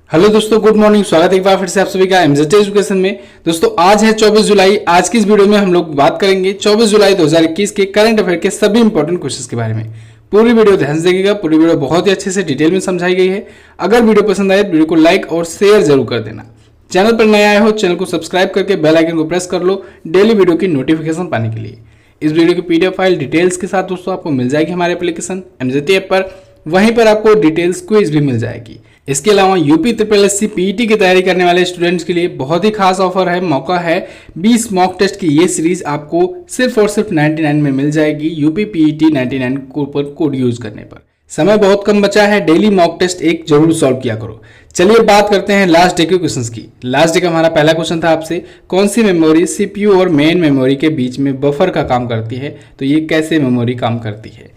Hello दोस्तों, good morning. स्वागत है एक बार फिर से आप सभी का एमजेड एजुकेशन में। दोस्तों आज है 24 जुलाई। आज की इस वीडियो में हम लोग बात करेंगे 24 जुलाई 2021 के करंट अफेयर के सभी इंपॉर्टेंट क्वेश्चंस के बारे में। पूरी वीडियो ध्यान से देखिएगा। पूरी वीडियो बहुत ही अच्छे से डिटेल में समझाई गई है। अगर वीडियो पसंद आए तो वीडियो को लाइक और शेयर जरूर कर देना। चैनल पर नए आए हो चैनल को सब्सक्राइब करके बेल आइकन को प्रेस कर लो डेली वीडियो की नोटिफिकेशन पाने के लिए। इस वीडियो की पीडीएफ फाइल डिटेल्स के साथ दोस्तों आपको मिल जाएगी हमारे एप्लीकेशन एमजेड ऐप पर। वहीं पर आपको डिटेल्स क्विज भी मिल जाएगी। इसके अलावा यूपी ट्रिपल एससी पीईटी की तैयारी करने वाले स्टूडेंट्स के लिए बहुत ही खास ऑफर है, मौका है। 20 मॉक टेस्ट की ये सीरीज आपको सिर्फ और सिर्फ 99 में मिल जाएगी। यूपी पीईटी 99 पर कोड यूज करने पर। समय बहुत कम बचा है, डेली मॉक टेस्ट एक जरूर सॉल्व किया करो। चलिए बात करते हैं लास्ट डे के क्वेश्चंस की। लास्ट डे का हमारा पहला क्वेश्चन था आपसे, कौन सी मेमोरी सीपीयू और मेन मेमोरी के बीच में बफर का काम करती है? तो ये कैसे मेमोरी काम करती है?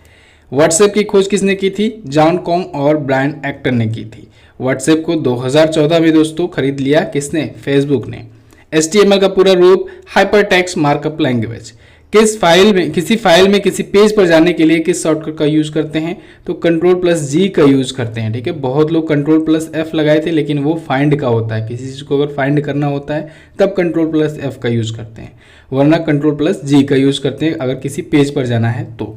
व्हाट्सएप की खोज किसने की थी? जॉन कॉम और ब्रायन एक्टर ने की थी। व्हाट्सएप को 2014 में दोस्तों खरीद लिया किसने? फेसबुक ने। HTML का पूरा रूप हाइपरटेक्स्ट मार्कअप लैंग्वेज। किसी फाइल में किसी पेज पर जाने के लिए किस शॉर्टकट का यूज करते हैं? तो Ctrl+G का यूज करते हैं। ठीक है, बहुत लोग Ctrl+F लगाए थे लेकिन वो फाइंड का होता है। किसी चीज को अगर फाइंड करना होता है तब Ctrl+F का यूज करते हैं, वरना Ctrl+G का यूज करते हैं अगर किसी पेज पर जाना है तो।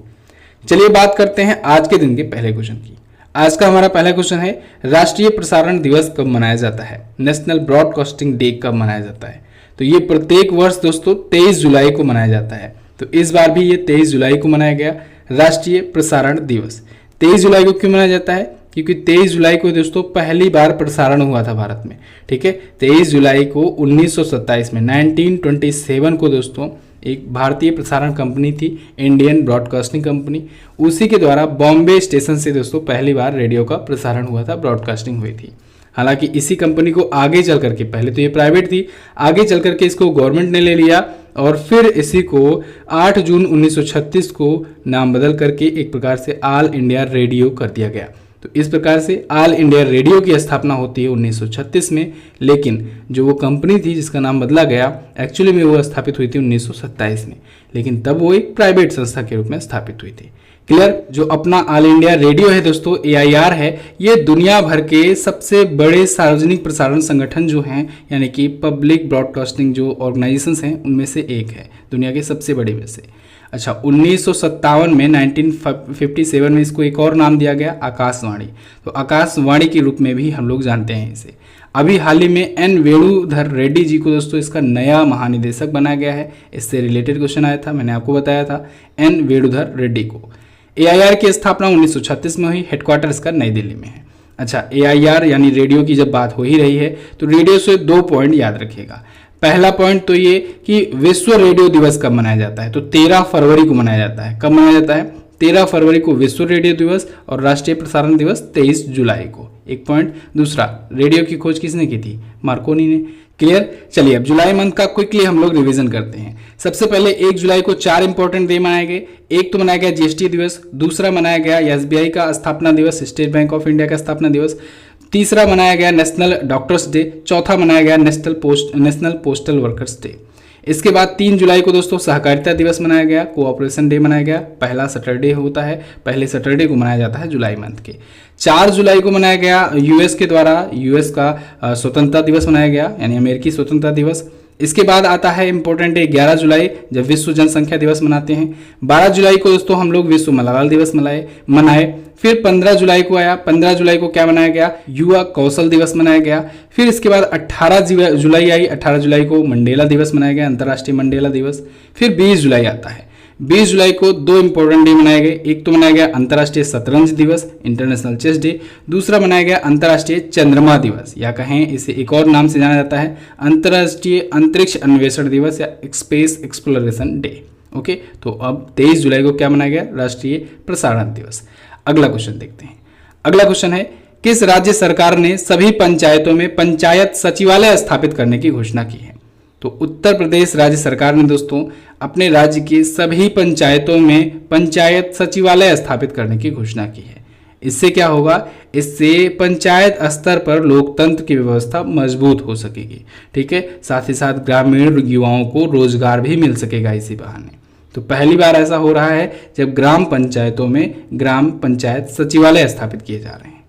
चलिए बात करते हैं आज के दिन के पहले क्वेश्चन की। आज का हमारा पहला क्वेश्चन है, राष्ट्रीय प्रसारण दिवस कब मनाया जाता है? नेशनल ब्रॉडकास्टिंग डे कब मनाया जाता है? तो ये प्रत्येक वर्ष दोस्तों 23 जुलाई को मनाया जाता है। तो इस बार भी ये 23 जुलाई को मनाया गया राष्ट्रीय प्रसारण दिवस। 23 जुलाई को क्यों मनाया जाता है? क्योंकि 23 जुलाई को दोस्तों पहली बार प्रसारण हुआ था भारत में। ठीक है, 23 जुलाई को 1927 में 1927 को दोस्तों एक भारतीय प्रसारण कंपनी थी, इंडियन ब्रॉडकास्टिंग कंपनी, उसी के द्वारा बॉम्बे स्टेशन से दोस्तों पहली बार रेडियो का प्रसारण हुआ था, ब्रॉडकास्टिंग हुई थी। हालांकि इसी कंपनी को आगे चल करके, पहले तो ये प्राइवेट थी, आगे चल करके इसको गवर्नमेंट ने ले लिया और फिर इसी को 8 जून 1936 को नाम बदल करके एक प्रकार से ऑल इंडिया रेडियो कर दिया गया। तो इस प्रकार से ऑल इंडिया रेडियो की स्थापना होती है 1936 में, लेकिन जो वो कंपनी थी जिसका नाम बदला गया, एक्चुअली में वो स्थापित हुई थी 1927 में, लेकिन तब वो एक प्राइवेट संस्था के रूप में स्थापित हुई थी। क्लियर? जो अपना ऑल इंडिया रेडियो है दोस्तों, AIR है, ये दुनिया भर के सबसे बड़े सार्वजनिक प्रसारण संगठन जो हैं, यानी कि पब्लिक ब्रॉडकास्टिंग जो ऑर्गेनाइजेशंस हैं उनमें से एक है, दुनिया के सबसे बड़े में से। अच्छा, 1957 में 1957 में इसको एक और नाम दिया गया, आकाशवाणी। तो आकाशवाणी के रूप में भी हम लोग जानते हैं इसे। अभी हाल ही में N वेणुधर रेड्डी जी को दोस्तों इसका नया महानिदेशक बनाया गया है। इससे रिलेटेड क्वेश्चन आया था, मैंने आपको बताया था, N वेणुधर रेड्डी को। AIR की स्थापना 1936 में हुई, हेडक्वार्टर इसका नई दिल्ली में है। अच्छा, AIR यानी रेडियो की जब बात हो ही रही है तो रेडियो से 2 पॉइंट याद रखिएगा। पहला पॉइंट तो ये कि विश्व रेडियो दिवस कब मनाया जाता है? तो 13 फरवरी को मनाया जाता है। कब मनाया जाता है? 13 फरवरी को विश्व रेडियो दिवस, और राष्ट्रीय प्रसारण दिवस 23 जुलाई को। एक पॉइंट। दूसरा, रेडियो की खोज किसने की थी? मार्कोनी ने। क्लियर? चलिए अब जुलाई मंथ का क्विकली हम लोग रिवीजन करते हैं। सबसे पहले 1 जुलाई को 4 इंपॉर्टेंट डे मनाए गए। एक तो मनाया गया GST दिवस, दूसरा मनाया गया SBI का स्थापना दिवस, स्टेट बैंक ऑफ इंडिया का स्थापना दिवस, तीसरा मनाया गया नेशनल डॉक्टर्स डे, चौथा मनाया गया नेशनल पोस्टल वर्कर्स डे। इसके बाद 3 जुलाई को दोस्तों सहकारिता दिवस मनाया गया, कोऑपरेशन डे मनाया गया। पहला सैटरडे होता है, पहले सैटरडे को मनाया जाता है जुलाई मंथ के। 4 जुलाई को मनाया गया US के द्वारा, US का स्वतंत्रता दिवस मनाया गया, यानी अमेरिकी स्वतंत्रता दिवस। इसके बाद आता है इंपॉर्टेंट डे 11 जुलाई, जब विश्व जनसंख्या दिवस मनाते हैं। 12 जुलाई को दोस्तों हम लोग विश्व मलाला दिवस मनाए। फिर 15 जुलाई को आया, 15 जुलाई को क्या मनाया गया? युवा कौशल दिवस मनाया गया। फिर इसके बाद 18 जुलाई आई, 18 जुलाई को मंडेला दिवस मनाया गया, अंतर्राष्ट्रीय मंडेला दिवस। फिर 20 जुलाई आता है, 20 जुलाई को 2 इंपॉर्टेंट डे मनाए गए। एक तो मनाया गया अंतर्राष्ट्रीय शतरंज दिवस, इंटरनेशनल चेस डे। दूसरा मनाया गया अंतर्राष्ट्रीय चंद्रमा दिवस, या कहें इसे एक और नाम से जाना जाता है अंतर्राष्ट्रीय अंतरिक्ष अन्वेषण दिवस या स्पेस एक्सप्लोरेशन डे। ओके, तो अब 23 जुलाई को क्या मनाया गया? राष्ट्रीय प्रसारण दिवस। अगला क्वेश्चन देखते हैं। अगला क्वेश्चन है, किस राज्य सरकार ने सभी पंचायतों में पंचायत सचिवालय स्थापित करने की घोषणा की है? तो उत्तर प्रदेश राज्य सरकार ने दोस्तों अपने राज्य के सभी पंचायतों में पंचायत सचिवालय स्थापित करने की घोषणा की है। इससे क्या होगा? इससे पंचायत स्तर पर लोकतंत्र की व्यवस्था मजबूत हो सकेगी। ठीक है, साथ ही साथ ग्रामीण युवाओं को रोजगार भी मिल सकेगा इसी बहाने। तो पहली बार ऐसा हो रहा है जब ग्राम पंचायतों में ग्राम पंचायत सचिवालय स्थापित किए जा रहे हैं।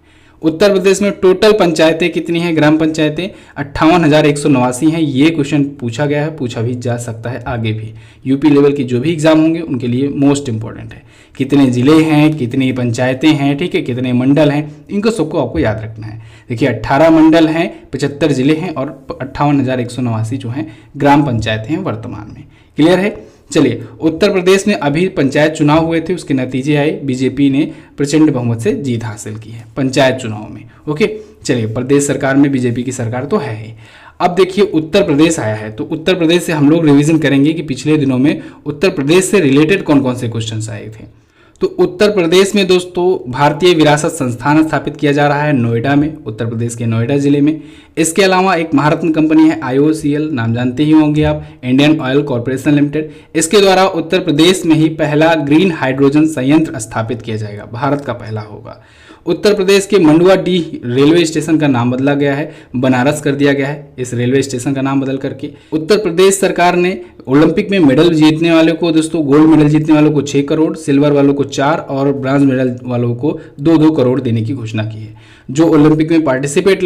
उत्तर प्रदेश में टोटल पंचायतें कितनी हैं, ग्राम पंचायतें 58,189 हैं। ये क्वेश्चन पूछा गया है, पूछा भी जा सकता है आगे भी। यूपी लेवल की जो भी एग्जाम होंगे उनके लिए मोस्ट इंपॉर्टेंट है। कितने जिले हैं, कितनी पंचायतें हैं, ठीक है, कितने मंडल हैं, इनको सबको आपको याद रखना है। देखिए 18 मंडल हैं, 75 जिले हैं और 58,189 जो हैं ग्राम पंचायतें हैं वर्तमान में। क्लियर है। चलिए, उत्तर प्रदेश में अभी पंचायत चुनाव हुए थे, उसके नतीजे आए, बीजेपी ने प्रचंड बहुमत से जीत हासिल की है पंचायत चुनाव में। ओके, चलिए, प्रदेश सरकार में बीजेपी की सरकार तो है ही। अब देखिए उत्तर प्रदेश आया है, तो उत्तर प्रदेश से हम लोग रिवीजन करेंगे कि पिछले दिनों में उत्तर प्रदेश से रिलेटेड कौन कौन से क्वेश्चंस आए थे। तो उत्तर प्रदेश में दोस्तों भारतीय विरासत संस्थान स्थापित किया जा रहा है नोएडा में, उत्तर प्रदेश के नोएडा जिले में। इसके अलावा एक महारत्न कंपनी है IOCL, नाम जानते ही होंगे आप, इंडियन ऑयल कॉरपोरेशन लिमिटेड। इसके द्वारा उत्तर प्रदेश में ही पहला ग्रीन हाइड्रोजन संयंत्र स्थापित किया जाएगा, भारत का पहला होगा। उत्तर प्रदेश के मंडुआ डी रेलवे स्टेशन का नाम बदला गया है, बनारस कर दिया गया है इस रेलवे स्टेशन का नाम बदल करके। उत्तर प्रदेश सरकार ने ओलंपिक में मेडल जीतने वाले को दोस्तों, गोल्ड मेडल जीतने वालों को 6 करोड़, सिल्वर वालों को 4 और ब्रॉन्ज मेडल वालों को 2-2 करोड़ देने की घोषणा की है। जो ओलंपिक में पार्टिसिपेट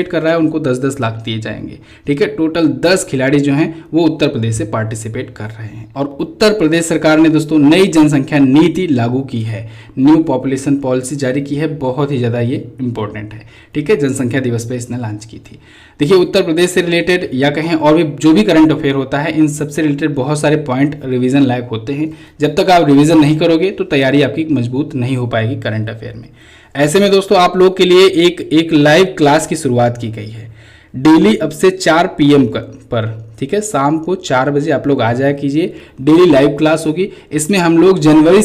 कर रहा है उनको 10-10 लाख दिए जाएंगे। ठीक है, टोटल 10 खिलाड़ी जो हैं वो उत्तर प्रदेश से पार्टिसिपेट कर रहे हैं। और उत्तर प्रदेश सरकार ने दोस्तों नई जनसंख्या नीति लागू की है, न्यू पॉपुलेशन पॉलिसी जारी की है, बहुत ही ज़्यादा ये इंपॉर्टेंट है। ठीक है, जनसंख्या दिवस पे इसने लॉन्च की थी। देखिए उत्तर प्रदेश से रिलेटेड या कहें और भी जो भी करंट अफेयर होता है, इन सबसे रिलेटेड बहुत सारे पॉइंट रिवीजन लायक होते हैं। जब तक आप रिवीजन नहीं करोगे तो तैयारी आपकी मजबूत नहीं हो पाएगी करंट अफेयर में। ऐसे में दोस्तों आप लोग के लिए एक लाइव क्लास की शुरुआत की गई है डेली अब से 4 PM पर। ठीक है, शाम को 4 बजे आप लोग आ जाया कीजिए, डेली लाइव क्लास होगी। इसमें हम लोग जनवरी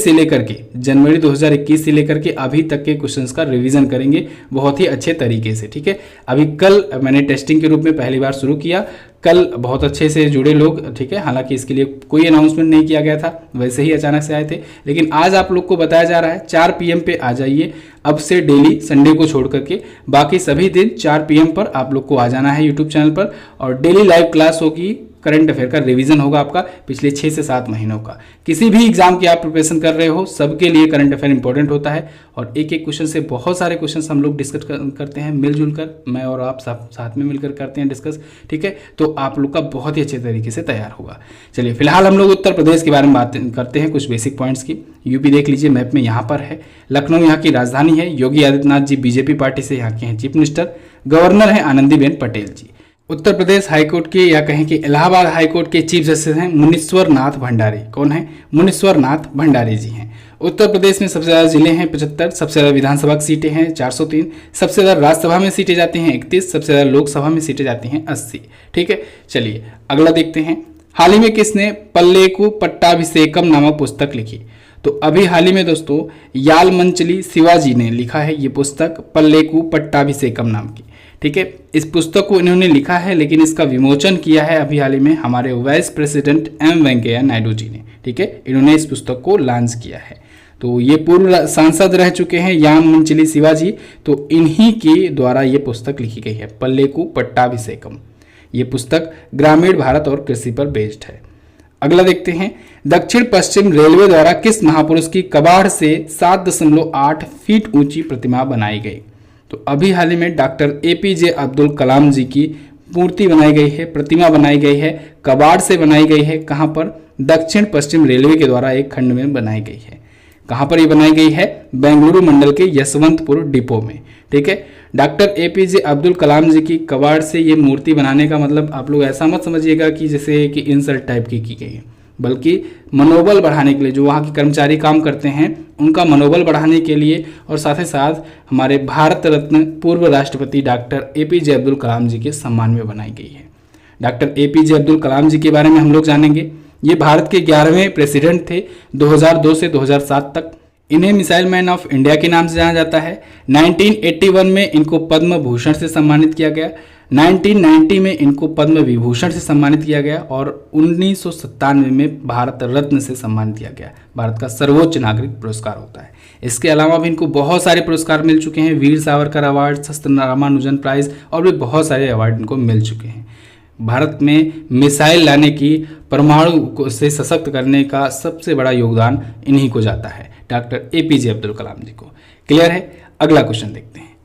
2021 से लेकर के अभी तक के क्वेश्चंस का रिवीजन करेंगे बहुत ही अच्छे तरीके से। ठीक है, अभी कल मैंने टेस्टिंग के रूप में पहली बार शुरू किया, कल बहुत अच्छे से जुड़े लोग। ठीक है, हालांकि इसके लिए कोई अनाउंसमेंट नहीं किया गया था, वैसे ही अचानक से आए थे, लेकिन आज आप लोग को बताया जा रहा है 4 PM पे आ जाइए अब से डेली, संडे को छोड़ करके बाकी सभी दिन 4 PM पर आप लोग को आ जाना है यूट्यूब चैनल पर। और डेली लाइव क्लास होगी, करंट अफेयर का रिवीजन होगा आपका पिछले 6 से 7 महीनों का। किसी भी एग्जाम की आप प्रिपरेशन कर रहे हो, सबके लिए करंट अफेयर इंपॉर्टेंट होता है। और एक एक क्वेश्चन से बहुत सारे क्वेश्चन हम लोग डिस्कस करते हैं मिलजुल कर, मैं और आप साथ में मिलकर करते हैं डिस्कस। ठीक है, तो आप लोग का बहुत ही अच्छे तरीके से तैयार होगा। चलिए फिलहाल हम लोग उत्तर प्रदेश के बारे में बात करते हैं, कुछ बेसिक पॉइंट्स की। यूपी देख लीजिए मैप में, यहाँ पर है लखनऊ, यहाँ की राजधानी है। योगी आदित्यनाथ जी बीजेपी पार्टी से यहाँ के हैं चीफ मिनिस्टर। गवर्नर हैं आनंदीबेन पटेल जी। उत्तर प्रदेश हाईकोर्ट के या कहें कि इलाहाबाद हाईकोर्ट के चीफ जस्टिस हैं मुनीश्वर नाथ भंडारी। कौन है? मुनीश्वर नाथ भंडारी जी हैं। उत्तर प्रदेश में सबसे ज़्यादा जिले हैं 75, सबसे ज़्यादा विधानसभा की सीटें हैं 403, सबसे ज़्यादा राज्यसभा में सीटें जाती हैं 31, सबसे ज़्यादा लोकसभा में सीटें जाती हैं 80। ठीक है, चलिए अगला देखते हैं। हाल ही में किसने पल्लेकु पट्टाभिषेकम नामक पुस्तक लिखी? तो अभी हाल ही में दोस्तों यालमंचली शिवाजी ने लिखा है ये पुस्तक पल्लेकु पट्टाभिषेकम नाम की। ठीक है, इस पुस्तक को इन्होंने लिखा है, लेकिन इसका विमोचन किया है अभी हाल ही में हमारे vice president M Venkaiah Naidu ji ने। ठीक है, इन्होंने इस पुस्तक को लॉन्च किया है। तो ये पूर्व सांसद रह चुके हैं यालमंचली शिवाजी, तो इन्हीं के द्वारा ये पुस्तक लिखी गई है पल्लेकु पट्टाभिषेकम। ये पुस्तक ग्रामीण भारत और कृषि पर बेस्ड है। अगला देखते हैं। दक्षिण पश्चिम रेलवे द्वारा किस महापुरुष की कबाड़ से 7.8 फीट ऊंची प्रतिमा बनाई गई? तो अभी हाल ही में डॉक्टर APJ अब्दुल कलाम जी की मूर्ति बनाई गई है, प्रतिमा बनाई गई है, कबाड़ से बनाई गई है। कहाँ पर? दक्षिण पश्चिम रेलवे के द्वारा एक खंड में बनाई गई है। कहाँ पर ये बनाई गई है? बेंगलुरु मंडल के यशवंतपुर डिपो में। ठीक है, डॉक्टर APJ अब्दुल कलाम जी की कबाड़ से ये मूर्ति बनाने का मतलब आप लोग ऐसा मत समझिएगा कि जैसे कि इंसल्ट टाइप की गई है, बल्कि मनोबल बढ़ाने के लिए, जो वहाँ के कर्मचारी काम करते हैं उनका मनोबल बढ़ाने के लिए, और साथ ही साथ हमारे भारत रत्न पूर्व राष्ट्रपति डॉक्टर APJ अब्दुल कलाम जी के सम्मान में बनाई गई है। डॉक्टर APJ अब्दुल कलाम जी के बारे में हम लोग जानेंगे। ये भारत के 11वें प्रेसिडेंट थे 2002 से 2007 तक। इन्हें मिसाइल मैन ऑफ इंडिया के नाम से जाना जाता है। 1981 में इनको पद्म भूषण से सम्मानित किया गया, 1990 में इनको पद्म विभूषण से सम्मानित किया गया और 1997 में भारत रत्न से सम्मानित किया गया। भारत का सर्वोच्च नागरिक पुरस्कार होता है। इसके अलावा भी इनको बहुत सारे पुरस्कार मिल चुके हैं, वीर सावरकर अवार्ड, शस्त्र रामानुजन प्राइज और भी बहुत सारे अवार्ड इनको मिल चुके हैं। भारत में मिसाइल लाने की, परमाणु से सशक्त करने का सबसे बड़ा योगदान इन्हीं को जाता है, डॉक्टर APJ अब्दुल कलाम जी को। क्लियर है? अगला क्वेश्चन देखते हैं,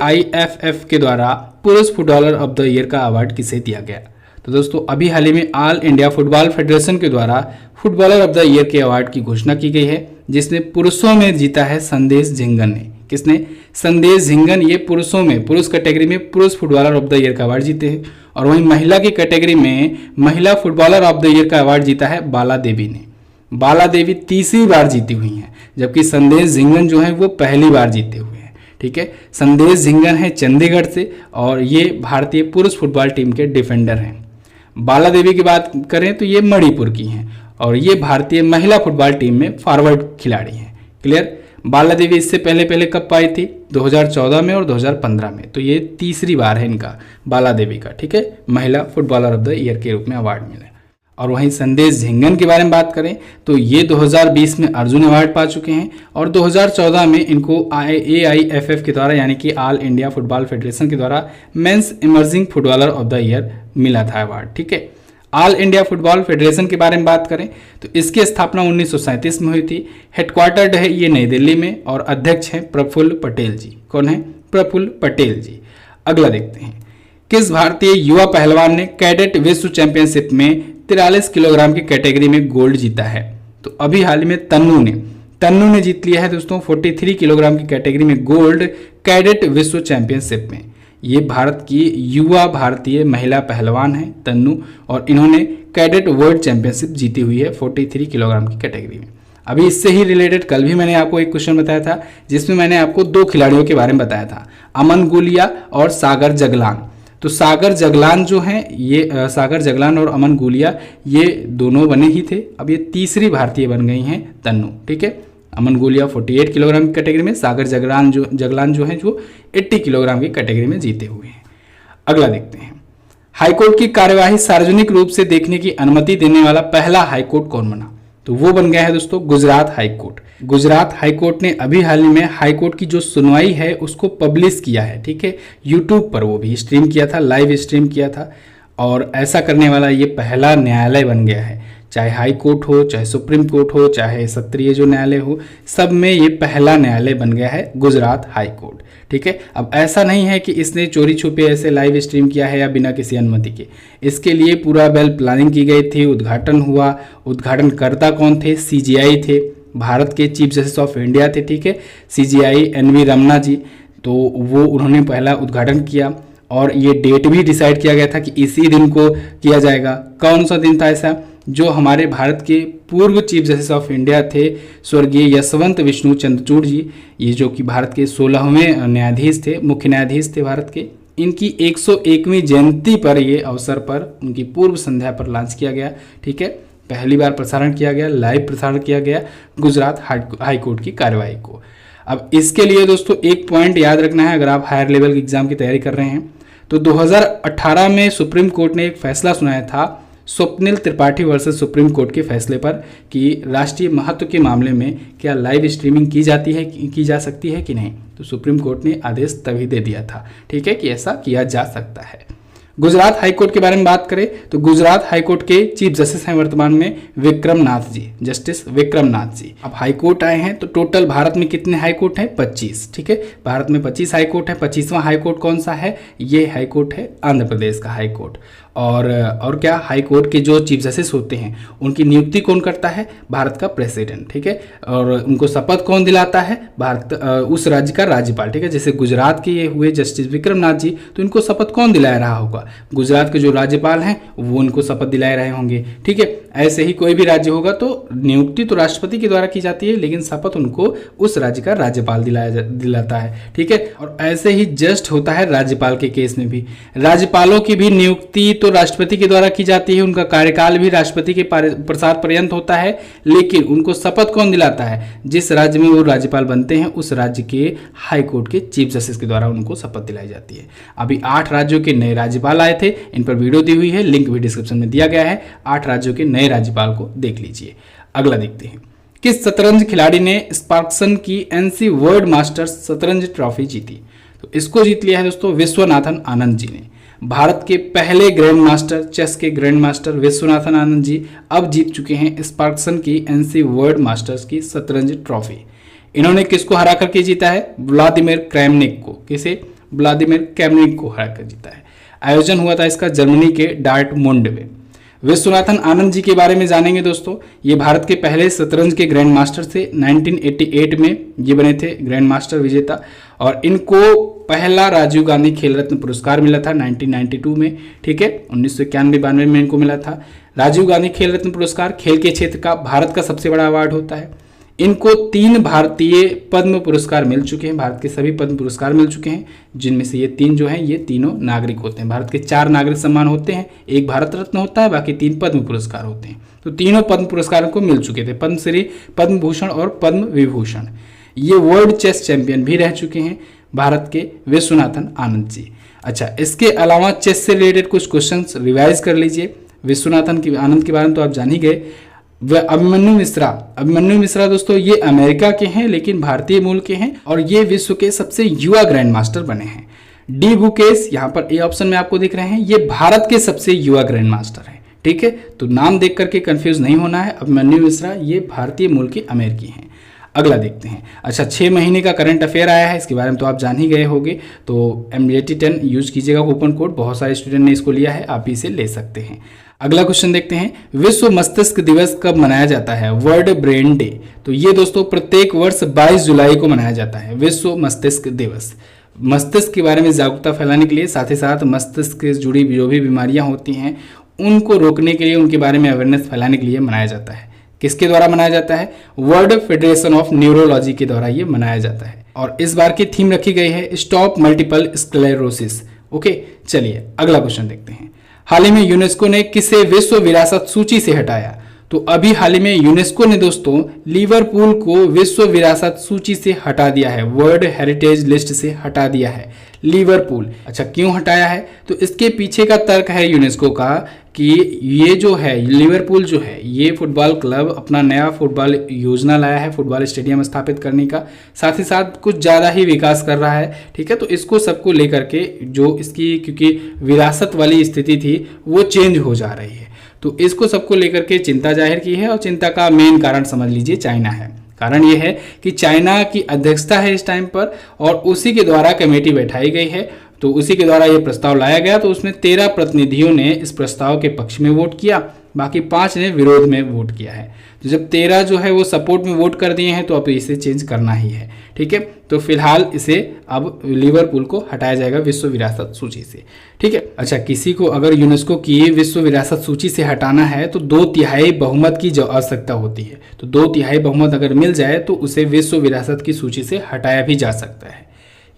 AIFF के द्वारा पुरुष फुटबॉलर ऑफ द ईयर का अवार्ड किसे दिया गया? तो दोस्तों अभी हाल ही में ऑल इंडिया फुटबॉल फेडरेशन के द्वारा फुटबॉलर ऑफ द ईयर के अवार्ड की घोषणा की गई है, जिसमें पुरुषों में जीता है संदेश झिंगन ने। किसने? संदेश झिंगन। ये पुरुषों में, पुरुष कैटेगरी में पुरुष फुटबॉलर ऑफ द ईयर का अवार्ड जीते हैं। और वहीं महिला की कैटेगरी में महिला फुटबॉलर ऑफ द ईयर का अवार्ड जीता है बाला देवी ने। बाला देवी तीसरी बार जीती हुई हैं, जबकि संदेश झिंगन जो है वो पहली बार जीते हुए हैं। ठीक है, संदेश झिंगन है चंडीगढ़ से और ये भारतीय पुरुष फुटबॉल टीम के डिफेंडर हैं। बाला देवी की बात करें तो ये मणिपुर की हैं और ये भारतीय महिला फुटबॉल टीम में फॉरवर्ड खिलाड़ी हैं। क्लियर? बाला देवी इससे पहले कब आई थी? 2014 में और 2015 में। तो ये तीसरी बार है इनका, बाला देवी का, ठीक है, महिला फुटबॉलर ऑफ द ईयर के रूप में अवार्ड मिला। और वहीं संदेश झिंगन के बारे में बात करें तो ये 2020 में अर्जुन अवार्ड पा चुके हैं और 2014 में इनको AIFF के द्वारा यानी कि ऑल इंडिया फुटबॉल फेडरेशन के द्वारा men's emerging footballer of the year मिला था अवार्ड। ठीक है, ऑल इंडिया फुटबॉल फेडरेशन के बारे में बात करें तो इसकी स्थापना 1937 में हुई थी। हेडक्वार्टर्ड है ये नई दिल्ली में और अध्यक्ष हैं प्रफुल्ल पटेल जी। कौन है? प्रफुल्ल पटेल जी। अगला देखते हैं, किस भारतीय युवा पहलवान ने कैडेट विश्व चैंपियनशिप में 43 किलोग्राम की कैटेगरी में गोल्ड जीता है? तो अभी हाल ही में तन्नू ने जीत लिया है दोस्तों 43 किलोग्राम की कैटेगरी में गोल्ड कैडेट विश्व चैंपियनशिप में। ये भारत की युवा भारतीय महिला पहलवान हैं तन्नू और इन्होंने कैडेट वर्ल्ड चैंपियनशिप जीती हुई है 43 किलोग्राम की कैटेगरी में। अभी इससे ही रिलेटेड कल भी मैंने आपको एक क्वेश्चन बताया था जिसमें मैंने आपको दो खिलाड़ियों के बारे में बताया था, अमन गुलिया और सागर जगलान। तो सागर जगलान जो हैं ये सागर जगलान और अमन गुलिया ये दोनों बने ही थे। अब ये तीसरी भारतीय बन गई हैं तन्नू। ठीक है, अमन गुलिया 48 किलोग्राम की कैटेगरी में, सागर जगलान जो हैं जो 80 किलोग्राम की कैटेगरी में जीते हुए हैं। अगला देखते हैं, हाईकोर्ट की कार्यवाही सार्वजनिक रूप से देखने की अनुमति देने वाला पहला हाईकोर्ट कौन बना? तो वो बन गया है दोस्तों गुजरात हाईकोर्ट। गुजरात हाईकोर्ट ने अभी हाल ही में हाईकोर्ट की जो सुनवाई है उसको पब्लिश किया है। ठीक है, यूट्यूब पर वो भी स्ट्रीम किया था, लाइव स्ट्रीम किया था और ऐसा करने वाला ये पहला न्यायालय बन गया है। चाहे हाई कोर्ट हो, चाहे सुप्रीम कोर्ट हो, चाहे सत्रीय जो न्यायालय हो, सब में ये पहला न्यायालय बन गया है गुजरात हाई कोर्ट। ठीक है, अब ऐसा नहीं है कि इसने चोरी छुपे ऐसे लाइव स्ट्रीम किया है या बिना किसी अनुमति के। इसके लिए पूरा वेल प्लानिंग की गई थी, उद्घाटन हुआ। उद्घाटनकर्ता कौन थे? CGI थे, भारत के चीफ जस्टिस ऑफ इंडिया थे। ठीक है, CGI NV रमना जी, तो वो उन्होंने पहला उद्घाटन किया और ये डेट भी डिसाइड किया गया था कि इसी दिन को किया जाएगा। कौन सा दिन था ऐसा? जो हमारे भारत के पूर्व चीफ जस्टिस ऑफ इंडिया थे स्वर्गीय यशवंत विष्णु चंद्रचूड़ जी, ये जो कि भारत के 16वें न्यायाधीश थे, मुख्य न्यायाधीश थे भारत के, इनकी 101वीं जयंती पर ये अवसर पर उनकी पूर्व संध्या पर लॉन्च किया गया। ठीक है, पहली बार प्रसारण किया गया, लाइव प्रसारण किया गया गुजरात हाई कोर्ट की कार्रवाई को। अब इसके लिए दोस्तों एक पॉइंट याद रखना है, अगर आप हायर लेवल की एग्जाम की तैयारी कर रहे हैं तो 2018 में सुप्रीम कोर्ट ने एक फैसला सुनाया था Swapnil Tripathi versus supreme court के फैसले पर कि राष्ट्रीय महत्व के मामले में क्या लाइव स्ट्रीमिंग की जा सकती है कि नहीं। तो सुप्रीम कोर्ट ने आदेश तभी दे दिया था, ठीक है, कि ऐसा किया जा सकता है। गुजरात हाईकोर्ट के बारे में बात करें तो गुजरात हाईकोर्ट के चीफ जस्टिस हैं वर्तमान में विक्रम नाथ जी, जस्टिस विक्रम नाथ जी। अब हाईकोर्ट आए हैं तो टोटल भारत में कितने हाईकोर्ट हैं? 25। ठीक है, भारत में 25 हाईकोर्ट है। 25वां हाईकोर्ट कौन सा है? ये हाईकोर्ट है आंध्र प्रदेश का हाईकोर्ट। और क्या, हाई कोर्ट के जो चीफ जस्टिस होते हैं उनकी नियुक्ति कौन करता है? भारत का प्रेसिडेंट। ठीक है, और उनको शपथ कौन दिलाता है? भारत उस राज्य का राज्यपाल। ठीक है, जैसे गुजरात के ये हुए जस्टिस विक्रम नाथ जी, तो इनको शपथ कौन दिला रहा होगा? गुजरात के जो राज्यपाल हैं वो उनको शपथ दिलाए रहे होंगे। ठीक है, ऐसे ही कोई भी राज्य होगा तो नियुक्ति तो राष्ट्रपति के द्वारा की जाती है, लेकिन शपथ उनको उस राज्य का राज्यपाल दिलाता है। ठीक है, और ऐसे ही जस्ट होता है राज्यपाल के केस में भी। राज्यपालों की भी नियुक्ति तो राष्ट्रपति के द्वारा की जाती है, उनका कार्यकाल भी राष्ट्रपति के प्रसाद पर्यंत होता है, लेकिन उनको शपथ कौन दिलाता है? जिस राज्य में वो राज्यपाल बनते हैं उस राज्य के हाई कोर्ट के चीफ जस्टिस के द्वारा उनको शपथ दिलाई जाती है। अभी 8 राज्यों के नए राज्यपाल आए थे, इन पर वीडियो दी हुई है, लिंक भी डिस्क्रिप्शन में दिया गया है। 8 राज्यों के नए राज्यपाल को देख लीजिए। अगला देखते हैं, किस शतरंज खिलाड़ी ने स्पार्क्सन की NC वर्ल्ड मास्टर्स शतरंज ट्रॉफी जीती? तो इसको जीत लिया है दोस्तों विश्वनाथन आनंद जी ने। भारत के पहले ग्रैंड मास्टर, चेस के ग्रैंड मास्टर विश्वनाथन आनंद जी अब जीत चुके हैं स्पार्क्सन की NC वर्ल्ड मास्टर्स की शतरंज ट्रॉफी। इन्होंने किसको हरा करके जीता है? व्लादिमीर क्रेमनिक को। किसे? व्लादिमीर क्रेमनिक को हरा कर जीता है। आयोजन हुआ था इसका जर्मनी के डार्टमुंड में। विश्वनाथन आनंद जी के बारे में जानेंगे दोस्तों। ये भारत के पहले शतरंज के ग्रैंड मास्टर थे। 1988 में ये बने थे ग्रैंड मास्टर विजेता, और इनको पहला राजीव गांधी खेल रत्न पुरस्कार मिला था 1992 में। ठीक है, 1991-92 में इनको मिला था राजीव गांधी खेल रत्न पुरस्कार। खेल के क्षेत्र का भारत का सबसे बड़ा अवार्ड होता है। इनको 3 भारतीय पद्म पुरस्कार मिल चुके हैं। भारत के सभी पद्म पुरस्कार मिल चुके हैं, जिनमें से ये 3 जो हैं ये तीनों नागरिक होते हैं। भारत के 4 नागरिक सम्मान होते हैं, 1 भारत रत्न होता है, बाकी 3 पद्म पुरस्कार होते हैं। तो तीनों पद्म पुरस्कारों को मिल चुके थे, पद्मश्री, पद्म भूषण और पद्म विभूषण। ये वर्ल्ड चेस चैंपियन भी रह चुके हैं भारत के विश्वनाथन आनंद जी। अच्छा, इसके अलावा चेस से रिलेटेड कुछ क्वेश्चंस रिवाइज कर लीजिए। विश्वनाथन की आनंद के बारे में तो आप जान ही गए। वह अभिमन्यु मिश्रा दोस्तों ये अमेरिका के हैं लेकिन भारतीय मूल के हैं, और ये विश्व के सबसे युवा ग्रैंड मास्टर बने हैं। डी गुकेश यहाँ पर ए ऑप्शन में आपको दिख रहे हैं, ये भारत के सबसे युवा ग्रैंड मास्टर हैं। ठीक है, तो नाम देख करके कंफ्यूज नहीं होना है। अभिमन्यु मिश्रा ये भारतीय मूल के अमेरिकी हैं। अगला देखते हैं। अच्छा, 6 महीने का करंट अफेयर आया है, इसके बारे में तो आप जान ही गए होंगे। तो MJT10 यूज कीजिएगा कूपन कोड, बहुत सारे स्टूडेंट ने इसको लिया है, आप भी इसे ले सकते हैं। अगला क्वेश्चन देखते हैं, विश्व मस्तिष्क दिवस कब मनाया जाता है? World brain day. तो ये दोस्तों प्रत्येक वर्ष 22 जुलाई को मनाया जाता है विश्व मस्तिष्क दिवस। मस्तिष्क के बारे में जागरूकता फैलाने के लिए, साथ ही साथ मस्तिष्क से जुड़ी जो भी बीमारियां होती हैं उनको रोकने के लिए, उनके बारे में अवेयरनेस फैलाने के लिए मनाया जाता है। किसके द्वारा मनाया जाता है? वर्ल्ड फेडरेशन ऑफ न्यूरोलॉजी के द्वारा ये मनाया जाता है। और इस बार की थीम रखी गई है स्टॉप मल्टीपल स्क्लेरोसिस। ओके, चलिए अगला क्वेश्चन देखते हैं। हाल ही में यूनेस्को ने किसे विश्व विरासत सूची से हटाया? तो अभी हाल ही में यूनेस्को ने दोस्तों लिवरपूल को विश्व विरासत सूची से हटा दिया है, वर्ल्ड हेरिटेज लिस्ट से हटा दिया है लिवरपूल। अच्छा, क्यों हटाया है? तो इसके पीछे का तर्क है यूनेस्को का कि ये जो है लिवरपूल जो है ये फुटबॉल क्लब अपना नया फुटबॉल योजना लाया है, फुटबॉल स्टेडियम स्थापित करने का, साथ ही साथ कुछ ज़्यादा ही विकास कर रहा है। ठीक है, तो इसको सबको लेकर के जो इसकी क्योंकि विरासत वाली स्थिति थी वो चेंज हो जा रही है, तो इसको सबको लेकर के चिंता जाहिर की है। और चिंता का मेन कारण समझ लीजिए चाइना है। कारण ये है कि चाइना की अध्यक्षता है इस टाइम पर, और उसी के द्वारा कमेटी बैठाई गई है, तो उसी के द्वारा ये प्रस्ताव लाया गया। तो उसमें 13 प्रतिनिधियों ने इस प्रस्ताव के पक्ष में वोट किया, बाकी 5 ने विरोध में वोट किया है। तो जब 13 जो है वो सपोर्ट में वोट कर दिए हैं तो अब इसे चेंज करना ही है। ठीक है, तो फिलहाल इसे अब लिवरपूल को हटाया जाएगा विश्व विरासत सूची से। ठीक है, अच्छा, किसी को अगर यूनेस्को की विश्व विरासत सूची से हटाना है तो 2/3 बहुमत की आवश्यकता होती है। तो 2/3 बहुमत अगर मिल जाए तो उसे विश्व विरासत की सूची से हटाया भी जा सकता है।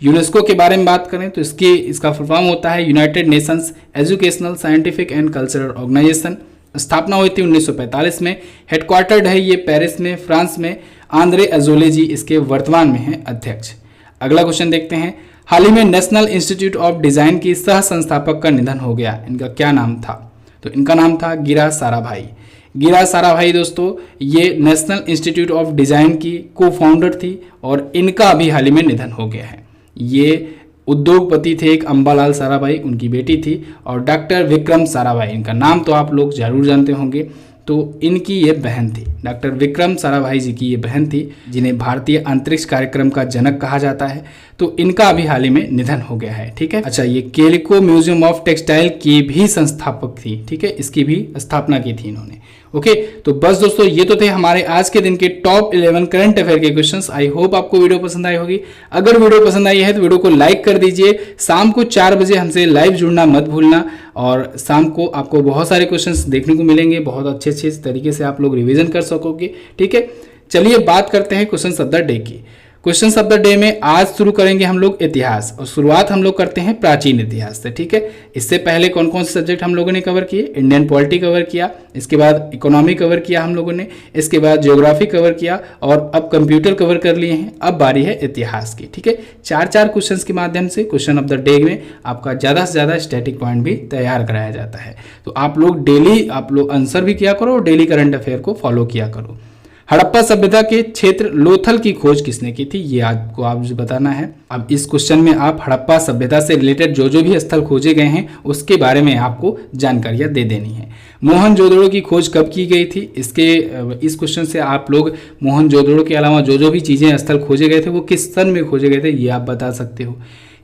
यूनेस्को के बारे में बात करें तो इसका फुल फॉर्म होता है United Nations educational, scientific and cultural organisation. स्थापना हुई थी 1945 में। हेडक्वार्टर्ड है ये पेरिस में, फ्रांस में। आंद्रे अजोले जी इसके वर्तमान में हैं अध्यक्ष। अगला क्वेश्चन देखते हैं। हाल ही में नेशनल इंस्टीट्यूट ऑफ डिजाइन की सह संस्थापक का निधन हो गया, इनका क्या नाम था? तो इनका नाम था गिरा साराभाई। गिरा साराभाई दोस्तों ये नेशनल इंस्टीट्यूट ऑफ डिजाइन की को फाउंडर थी, और इनका अभी हाल ही में निधन हो गया है। ये उद्योगपति थे एक अंबालाल साराभाई, उनकी बेटी थी, और डॉक्टर विक्रम साराभाई, इनका नाम तो आप लोग जरूर जानते होंगे। तो इनकी ये बहन थी, डॉक्टर विक्रम साराभाई जी की ये बहन थी, जिन्हें भारतीय अंतरिक्ष कार्यक्रम का जनक कहा जाता है। तो इनका अभी हाल ही में निधन हो गया है। ठीक है, अच्छा, ये केलिको म्यूजियम ऑफ टेक्सटाइल की भी संस्थापक थी। ठीक है, इसकी भी स्थापना की थी इन्होंने। ओके, तो बस दोस्तों ये तो थे हमारे आज के दिन के टॉप 11 करंट अफेयर के क्वेश्चंस। आई होप आपको वीडियो पसंद आई होगी। अगर वीडियो पसंद आई है तो वीडियो को लाइक कर दीजिए। शाम को 4 बजे हमसे लाइव जुड़ना मत भूलना, और शाम को आपको बहुत सारे क्वेश्चंस देखने को मिलेंगे, बहुत अच्छे तरीके से आप लोग रिविजन कर सकोगे। ठीक है, चलिए बात करते हैं क्वेश्चन ऑफ द डे की। क्वेश्चन ऑफ द डे में आज शुरू करेंगे हम लोग इतिहास, और शुरुआत हम लोग करते हैं प्राचीन इतिहास से। ठीक है, इससे पहले कौन कौन से सब्जेक्ट हम लोगों ने कवर किए? इंडियन पॉलिटी कवर किया, इसके बाद इकोनॉमी कवर किया हम लोगों ने, इसके बाद ज्योग्राफी कवर किया, और अब कंप्यूटर कवर कर लिए हैं। अब बारी है इतिहास की। ठीक है, 4 क्वेश्चन के माध्यम से क्वेश्चन ऑफ द डे में आपका ज़्यादा से ज़्यादा स्टैटिक पॉइंट भी तैयार कराया जाता है। तो आप लोग डेली आंसर भी किया करो और डेली करंट अफेयर को फॉलो किया करो। हड़प्पा सभ्यता के क्षेत्र लोथल की खोज किसने की थी, ये आपको आप बताना है। अब इस क्वेश्चन में आप हड़प्पा सभ्यता से रिलेटेड जो भी स्थल खोजे गए हैं उसके बारे में आपको जानकारियां दे देनी है। मोहनजोदड़ो की खोज कब की गई थी, इस क्वेश्चन से आप लोग मोहनजोदड़ो के अलावा जो भी चीजें स्थल खोजे गए थे वो किस सन में खोजे गए थे ये आप बता सकते हो।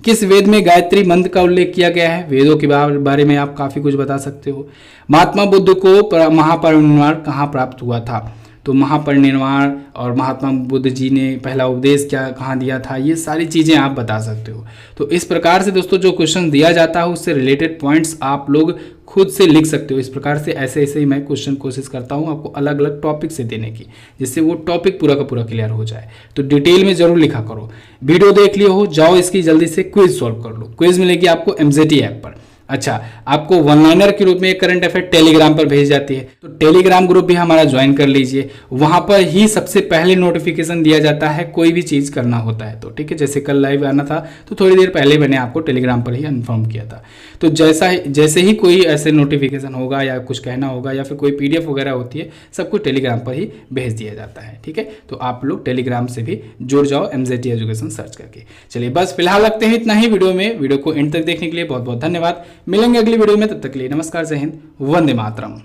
किस वेद में गायत्री मंत्र का उल्लेख किया गया है, वेदों के बारे में आप काफी कुछ बता सकते हो। महात्मा बुद्ध को महापरिनिर्वाण कहाँ प्राप्त हुआ था, तो महापरिनिर्वाण और महात्मा बुद्ध जी ने पहला उपदेश कहाँ दिया था, ये सारी चीज़ें आप बता सकते हो। तो इस प्रकार से दोस्तों जो क्वेश्चन दिया जाता है उससे रिलेटेड पॉइंट्स आप लोग खुद से लिख सकते हो। इस प्रकार से ऐसे ही मैं क्वेश्चन कोशिश करता हूँ आपको अलग अलग टॉपिक से देने की, जिससे वो टॉपिक पूरा का पूरा क्लियर हो जाए। तो डिटेल में जरूर लिखा करो। वीडियो देख लियो हो, जाओ इसकी जल्दी से क्विज सॉल्व कर लो। क्विज मिलेगी आपको एमजेटी ऐप पर। अच्छा, आपको वन लाइनर के रूप में एक करंट अफेयर टेलीग्राम पर भेज जाती है, तो टेलीग्राम ग्रुप भी हमारा ज्वाइन कर लीजिए। वहां पर ही सबसे पहले नोटिफिकेशन दिया जाता है कोई भी चीज करना होता है तो, ठीक है। जैसे कल लाइव आना था तो थोड़ी देर पहले मैंने आपको टेलीग्राम पर ही इन्फॉर्म किया था। तो जैसे ही कोई ऐसे नोटिफिकेशन होगा या कुछ कहना होगा या फिर कोई पीडीएफ वगैरह होती है, सब कुछ टेलीग्राम पर ही भेज दिया जाता है, ठीक है। तो आप लोग टेलीग्राम से भी जुड़ जाओ एमजेटी एजुकेशन सर्च करके। चलिए बस फिलहाल रखते हैं इतना ही वीडियो को एंड तक देखने के लिए बहुत बहुत धन्यवाद। मिलेंगे अगली वीडियो में, तब तक के लिए नमस्कार, जय हिंद, वंदे मातरम।